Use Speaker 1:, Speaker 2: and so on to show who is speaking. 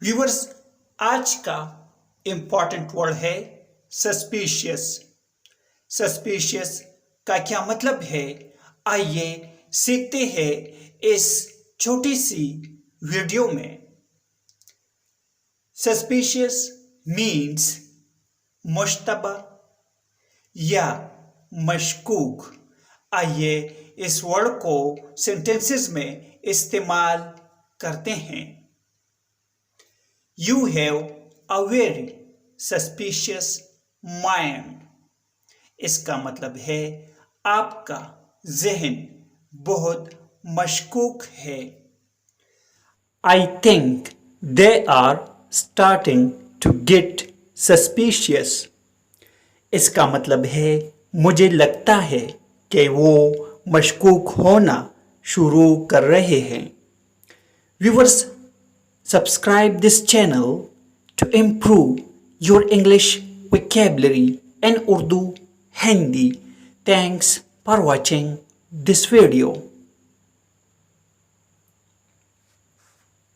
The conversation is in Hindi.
Speaker 1: व्यूवर्स, आज का इम्पॉर्टेंट वर्ड है सस्पिशियस। सस्पिशियस का क्या मतलब है, आइए सीखते हैं इस छोटी सी वीडियो में। सस्पिशियस मीन्स मुश्तबा या मशकूक। आइए इस वर्ड को सेंटेंसेस में इस्तेमाल करते हैं। You have a very suspicious mind. इसका मतलब है आपका जहन बहुत मशकूक है। I think they are starting to get suspicious. इसका मतलब है मुझे लगता है कि वो मशकूक होना शुरू कर रहे हैं। Viewers, subscribe this channel to improve your English vocabulary in Urdu, Hindi. Thanks for watching this video.